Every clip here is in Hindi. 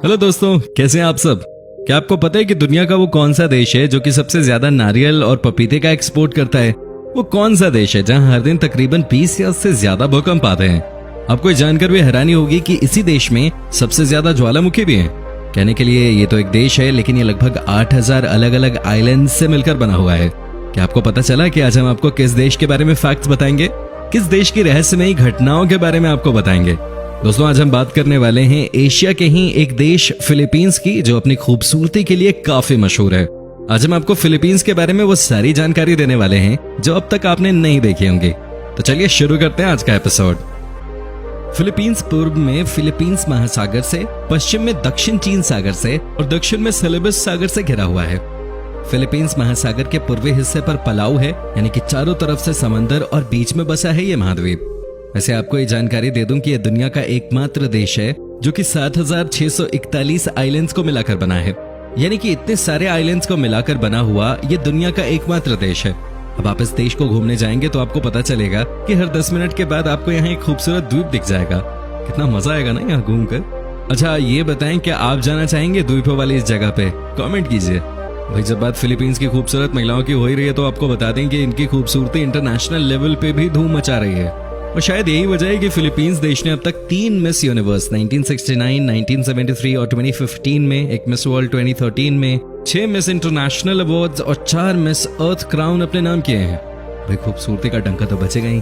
हेलो दोस्तों, कैसे हैं आप सब। क्या आपको पता है कि दुनिया का वो कौन सा देश है जो कि सबसे ज्यादा नारियल और पपीते का एक्सपोर्ट करता है। वो कौन सा देश है जहां हर दिन तकरीबन 20 या उससे ज्यादा भूकंप आते हैं। आपको ये जानकर भी हैरानी होगी कि इसी देश में सबसे ज्यादा ज्वालामुखी भी हैं। कहने के लिए ये तो एक देश है, लेकिन ये लगभग 8000 अलग अलग आइलैंड से मिलकर बना हुआ है। क्या आपको पता चला कि आज हम आपको किस देश के बारे में फैक्ट्स बताएंगे, किस देश की रहस्यमयी घटनाओं के बारे में आपको बताएंगे। दोस्तों, आज हम बात करने वाले हैं एशिया के ही एक देश फिलीपींस की, जो अपनी खूबसूरती के लिए काफी मशहूर है। आज हम आपको फिलीपींस के बारे में वो सारी जानकारी देने वाले हैं जो अब तक आपने नहीं देखी होंगी। तो चलिए शुरू करते हैं आज का एपिसोड। फिलीपींस पूर्व में फिलीपींस महासागर से, पश्चिम में दक्षिण चीन सागर से और दक्षिण में सेलेबस सागर से घिरा हुआ है। फिलीपींस महासागर के पूर्वी हिस्से पर पलाऊ है, यानी कि चारों तरफ से समंदर और बीच में बसा है ये महाद्वीप। वैसे आपको ये जानकारी दे दूं कि यह दुनिया का एकमात्र देश है जो कि 7641 आइलैंड्स को मिलाकर बना है। यानी कि इतने सारे आइलैंड्स को मिलाकर बना हुआ ये दुनिया का एकमात्र देश है। अब आप इस देश को घूमने जाएंगे तो आपको पता चलेगा कि हर 10 मिनट के बाद आपको यहाँ एक खूबसूरत द्वीप दिख जाएगा। कितना मजा आएगा ना यहाँ घूमकर। अच्छा, ये बताएं क्या आप जाना चाहेंगे द्वीपों वाली इस जगह पे? कमेंट कीजिए। भाई, जब बात फिलीपींस की खूबसूरत महिलाओं की हो ही रही है तो आपको बता दें कि इनकी खूबसूरती इंटरनेशनल लेवल पे भी धूम मचा रही है। और शायद यही वजह है कि फिलीपींस देश ने अब तक 3 मिस यूनिवर्स 1969, 1973 और 2015 में, एक मिस वर्ल्ड 2013 में, 6 मिस इंटरनेशनल अवार्ड्स और 4 मिस अर्थ क्राउन अपने नाम किए हैं। भाई, खूबसूरती का डंका तो बचेगा ही।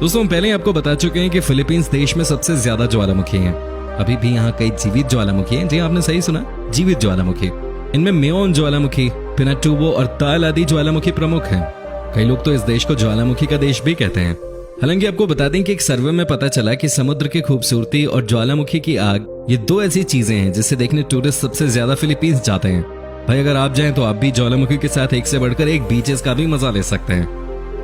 दोस्तों, पहले ही आपको बता चुके हैं कि फिलीपींस देश में सबसे ज्यादा ज्वालामुखी हैं। अभी भी यहाँ कई जीवित ज्वालामुखी हैं। जी, आपने सही सुना, जीवित ज्वालामुखी। इनमें मेओन ज्वालामुखी, पिनाटुबो और ताल आदि ज्वालामुखी प्रमुख हैं। कई लोग तो इस देश को ज्वालामुखी का देश भी कहते हैं। हालांकि आपको बता दें कि एक सर्वे में पता चला कि समुद्र की खूबसूरती और ज्वालामुखी की आग, ये 2 ऐसी चीजें हैं जिसे देखने टूरिस्ट सबसे ज्यादा फिलीपींस जाते हैं। भाई, अगर आप जाएं तो आप भी ज्वालामुखी के साथ एक से बढ़कर एक बीचेस का भी मजा ले सकते हैं।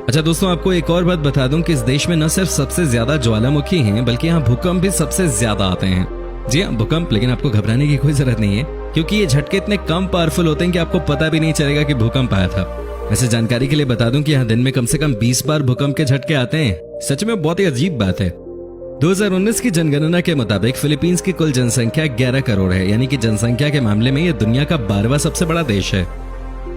अच्छा दोस्तों, आपको एक और बात बता दूं कि इस देश में न सिर्फ सबसे ज्यादा ज्वालामुखी हैं, बल्कि यहाँ भूकंप भी सबसे ज्यादा आते हैं। जी हाँ, भूकंप। लेकिन आपको घबराने की कोई जरूरत नहीं है, क्योंकि ये झटके इतने कम पावरफुल होते हैं कि आपको पता भी नहीं चलेगा कि भूकंप आया था। ऐसे जानकारी के लिए बता दूं कि यहाँ दिन में कम से कम 20 बार भूकंप के झटके आते हैं। सच में बहुत ही अजीब बात है। 2019 की जनगणना के मुताबिक फिलीपींस की कुल जनसंख्या 11 करोड़ है, यानी कि जनसंख्या के मामले में यह दुनिया का 12वां सबसे बड़ा देश है।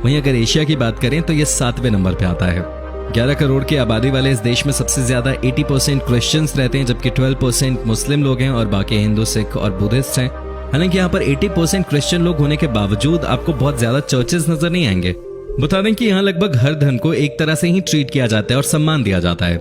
वहीं अगर एशिया की बात करें तो यह 7वें नंबर पे आता है। 11 करोड़ की आबादी वाले इस देश में सबसे ज्यादा 80% क्रिश्चियंस रहते हैं, जबकि 12% मुस्लिम लोग हैं और बाकी हिंदू, सिख और बुद्धिस्ट हैं। हालांकि यहाँ पर 80% क्रिश्चियन लोग होने के बावजूद आपको बहुत ज्यादा चर्चेस नजर नहीं आएंगे। बता दें कि यहाँ लगभग हर धर्म को एक तरह से ही ट्रीट किया जाता है और सम्मान दिया जाता है।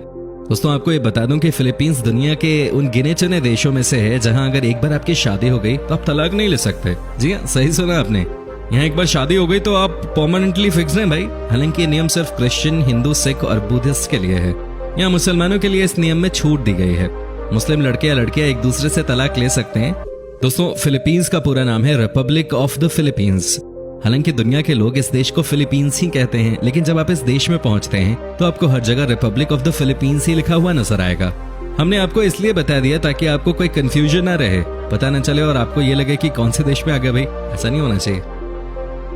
दोस्तों, आपको ये बता दूं कि फिलीपींस दुनिया के उन गिने चुने देशों में से है जहां अगर एक बार आपकी शादी हो गई तो आप तलाक नहीं ले सकते। जी हाँ, सही सुना आपने। यहाँ एक बार शादी हो गई तो आप परमानेंटली फिक्स हैं भाई। हालांकि ये नियम सिर्फ क्रिश्चियन, हिंदू, सिख और बुद्धिस्ट के लिए है। यहाँ मुसलमानों के लिए इस नियम में छूट दी गई है। मुस्लिम लड़के या लड़कियां एक दूसरे से तलाक ले सकते हैं। दोस्तों, फिलीपींस का पूरा नाम है रिपब्लिक ऑफ द फिलीपींस। हालांकि दुनिया के लोग इस देश को फिलीपींस ही कहते हैं, लेकिन जब आप इस देश में पहुंचते हैं तो आपको हर जगह रिपब्लिक ऑफ द फिलीपींस ही लिखा हुआ नजर आएगा। हमने आपको इसलिए बता दिया ताकि आपको कोई कंफ्यूजन ना रहे, पता न चले और आपको ये लगे कि कौन से देश में आ गए। भाई, ऐसा नहीं होना चाहिए।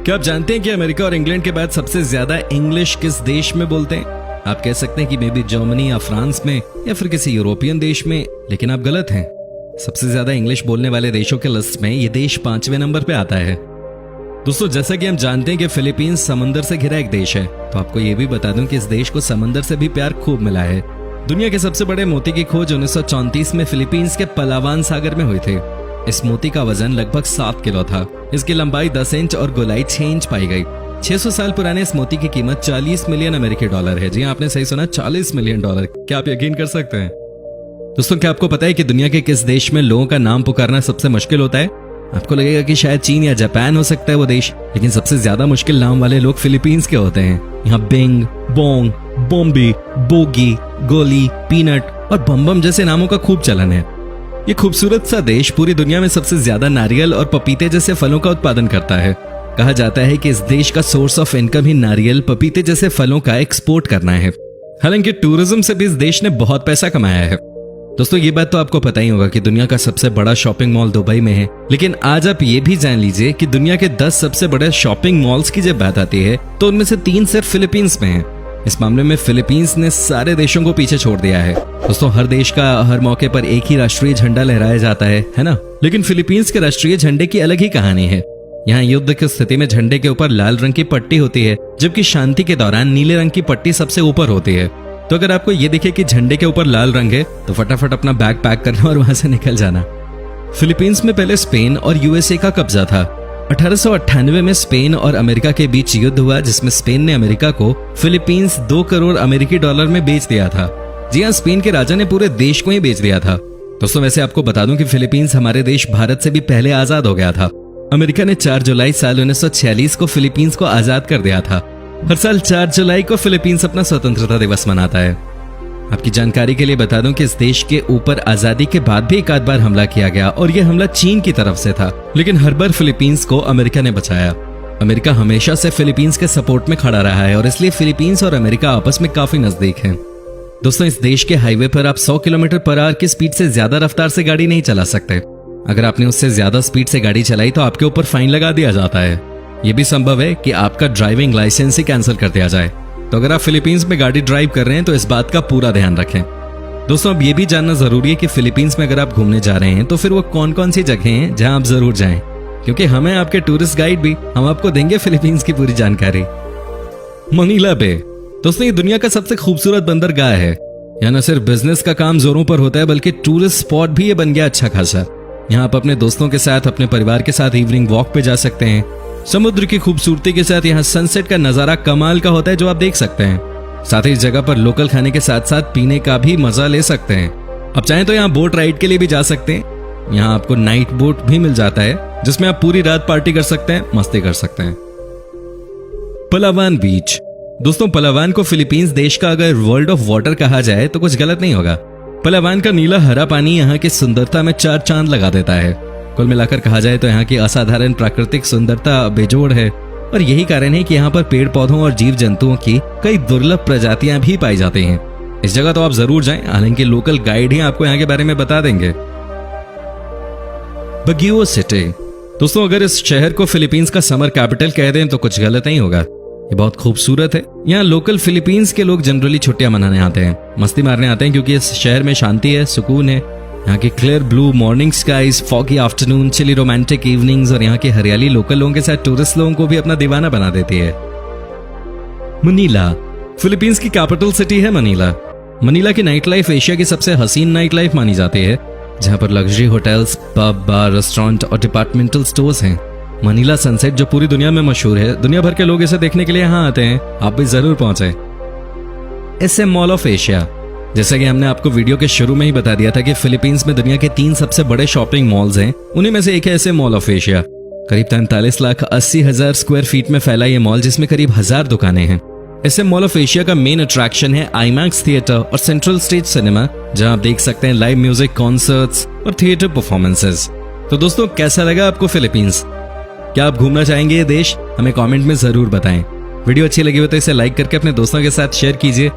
क्या आप जानते हैं कि अमेरिका और इंग्लैंड के बाद सबसे ज्यादा इंग्लिश किस देश में बोलते हैं? आप कह सकते हैं कि मे बी जर्मनी या फ्रांस में या फिर किसी यूरोपियन देश में, लेकिन आप गलत हैं। सबसे ज्यादा इंग्लिश बोलने वाले देशों के लिस्ट में ये देश 5वें नंबर पे आता है। दोस्तों, जैसा कि हम जानते हैं कि फिलीपींस समंदर से घिरा एक देश है, तो आपको ये भी बता दूं कि इस देश को समंदर से भी प्यार खूब मिला है। दुनिया के सबसे बड़े मोती की खोज 1934 में फिलीपींस के पलावान सागर में हुई थी। इस मोती का वजन लगभग 7 किलो था। इसकी लंबाई 10 इंच और गोलाई 6 इंच पाई गई। 600 साल पुराने इस मोती की कीमत 40 मिलियन अमेरिकी डॉलर है। जी, आपने सही सुना, 40 मिलियन डॉलर। क्या आप यकीन कर सकते हैं? दोस्तों, क्या आपको पता है कि दुनिया के किस देश में लोगों का नाम पुकारना सबसे मुश्किल होता है? आपको लगेगा कि शायद चीन या जापान हो सकता है वो देश, लेकिन सबसे ज्यादा मुश्किल नाम वाले लोग फिलीपींस के होते हैं। यहाँ बिंग, बोंग, बॉम्बी, बोगी, गोली, पीनट और बम जैसे नामों का खूब चलन है। ये खूबसूरत सा देश पूरी दुनिया में सबसे ज्यादा नारियल और पपीते जैसे फलों का उत्पादन करता है। कहा जाता है कि इस देश का सोर्स ऑफ इनकम ही नारियल, पपीते जैसे फलों का एक्सपोर्ट करना है। हालांकि टूरिज्म से भी इस देश ने बहुत पैसा कमाया है। दोस्तों, ये बात तो आपको पता ही होगा कि दुनिया का सबसे बड़ा शॉपिंग मॉल दुबई में है, लेकिन आज आप ये भी जान लीजिए कि दुनिया के 10 सबसे बड़े शॉपिंग मॉल्स की जब बात आती है तो उनमें से 3 सिर्फ फिलीपींस में हैं। इस मामले में फिलीपींस ने सारे देशों को पीछे छोड़ दिया है। दोस्तों, हर देश का हर मौके पर एक ही राष्ट्रीय झंडा लहराया जाता है ना? लेकिन फिलीपींस के राष्ट्रीय झंडे की अलग ही कहानी है। यहाँ युद्ध की स्थिति में झंडे के ऊपर लाल रंग की पट्टी होती है, जबकि शांति के दौरान नीले रंग की पट्टी सबसे ऊपर होती है। तो अगर आपको ये दिखे कि झंडे के ऊपर लाल रंग है तो फटाफट अपना बैग पैक करना और वहां से निकल जाना। फिलीपींस में पहले स्पेन और यूएसए का कब्जा था। 1898 में स्पेन और अमेरिका के बीच युद्ध हुआ, जिसमें स्पेन ने अमेरिका को फिलीपींस 2 करोड़ अमेरिकी डॉलर में बेच दिया था। जी हाँ, स्पेन के राजा ने पूरे देश को ही बेच दिया था। दोस्तों, वैसे आपको बता दूं कि फिलीपींस हमारे देश भारत से भी पहले आजाद हो गया था। अमेरिका ने 4 जुलाई साल 1946 को फिलीपींस को आजाद कर दिया था। हर साल 4 जुलाई को फिलीपींस अपना स्वतंत्रता दिवस मनाता है। आपकी जानकारी के लिए बता दूं कि इस देश के ऊपर आजादी के बाद भी एक आध बार हमला किया गया और यह हमला चीन की तरफ से था, लेकिन हर बार फिलीपींस को अमेरिका ने बचाया। अमेरिका हमेशा से फिलीपींस के सपोर्ट में खड़ा रहा है और इसलिए फिलीपींस और अमेरिका आपस में काफी नजदीक हैं। दोस्तों, इस देश के हाईवे पर आप 100 किलोमीटर पर आवर की स्पीड से ज्यादा रफ्तार से गाड़ी नहीं चला सकते। अगर आपने उससे ज्यादा स्पीड से गाड़ी चलाई तो आपके ऊपर फाइन लगा दिया जाता है। यह भी संभव है कि आपका ड्राइविंग लाइसेंस ही कैंसिल कर दिया जाए। तो अगर आप फिलीपींस में गाड़ी ड्राइव कर रहे हैं तो इस बात का पूरा ध्यान रखें। दोस्तों, अब ये भी जानना जरूरी है कि फिलीपींस में अगर आप घूमने जा रहे हैं तो फिर वो कौन कौन सी जगह हैं जहां आप जरूर जाएं, क्योंकि हमें आपके टूरिस्ट गाइड भी हम आपको देंगे फिलीपींस की पूरी जानकारी। मनीला बे, दोस्तों, ये दुनिया का सबसे खूबसूरत बंदरगाह है। यहाँ न सिर्फ बिजनेस का काम जोरों पर होता है बल्कि टूरिस्ट स्पॉट भी ये बन गया अच्छा खासा। यहाँ आप अपने दोस्तों के साथ, अपने परिवार के साथ इवनिंग वॉक पे जा सकते हैं। समुद्र की खूबसूरती के साथ यहाँ सनसेट का नजारा कमाल का होता है जो आप देख सकते हैं। साथ ही इस जगह पर लोकल खाने के साथ साथ पीने का भी मजा ले सकते हैं। आप चाहें तो यहाँ बोट राइड के लिए भी जा सकते हैं। यहाँ आपको नाइट बोट भी मिल जाता है जिसमें आप पूरी रात पार्टी कर सकते हैं, मस्ती कर सकते हैं। पलावान बीच, दोस्तों, पलावान को फिलीपींस देश का अगर वर्ल्ड ऑफ वाटर कहा जाए तो कुछ गलत नहीं होगा। पलावान का नीला हरा पानी यहाँ की सुंदरता में 4 चांद लगा देता है। कुल मिलाकर कहा जाए तो यहाँ की असाधारण प्राकृतिक सुंदरता बेजोड़ है और यही कारण है कि यहाँ पर पेड़ पौधों और जीव जंतुओं की कई दुर्लभ प्रजातियां भी पाई जाती हैं। इस जगह तो आप जरूर जाएं, हालांकि लोकल गाइड ही आपको यहाँ के बारे में बता देंगे। बगियो सिटी, दोस्तों, अगर इस शहर को फिलीपींस का समर कैपिटल कह दें तो कुछ गलत नहीं होगा। ये बहुत खूबसूरत है। यहाँ लोकल फिलीपींस के लोग जनरली छुट्टियां मनाने आते हैं, मस्ती मारने आते हैं, क्योंकि इस शहर में शांति है, सुकून है। यहाँ की clear blue morning skies, foggy afternoon, chilly romantic evenings और यहाँ की हरियाली लोकल लोगों के साथ टूरिस्ट लोगों को भी अपना दीवाना बना देती है। मनीला, फिलीपींस की कैपिटल सिटी है मनीला। मनीला की नाइट लाइफ एशिया की सबसे हसीन नाइट लाइफ मानी जाती है, जहाँ पर लग्जरी होटल्स, पब, बार, रेस्टोरेंट और डिपार्टमेंटल स्टोर्स हैं। मनीला सनसेट जो पूरी दुनिया में मशहूर है, दुनिया भर के लोग इसे देखने के लिए यहाँ आते हैं। आप भी जरूर पहुंचे। SM मॉल ऑफ एशिया, जैसा कि हमने आपको वीडियो के शुरू में ही बता दिया था कि फिलीपींस में दुनिया के 3 सबसे बड़े शॉपिंग मॉल्स हैं, उन्हीं में से एक है SM मॉल ऑफ एशिया। करीब 43,80,000 स्क्वायर फीट में फैला ये मॉल, जिसमें करीब 1000 दुकानें हैं। SM मॉल ऑफ एशिया का मेन अट्रैक्शन है IMAX थिएटर और सेंट्रल स्टेज सिनेमा, जहां आप देख सकते हैं लाइव म्यूजिक, कॉन्सर्ट्स और थिएटर परफॉर्मेंसेस। तो दोस्तों, कैसा लगा आपको फिलीपींस? क्या आप घूमना चाहेंगे ये देश? हमें कमेंट में जरूर बताएं। वीडियो अच्छी लगी हो तो इसे लाइक करके अपने दोस्तों के साथ शेयर कीजिए।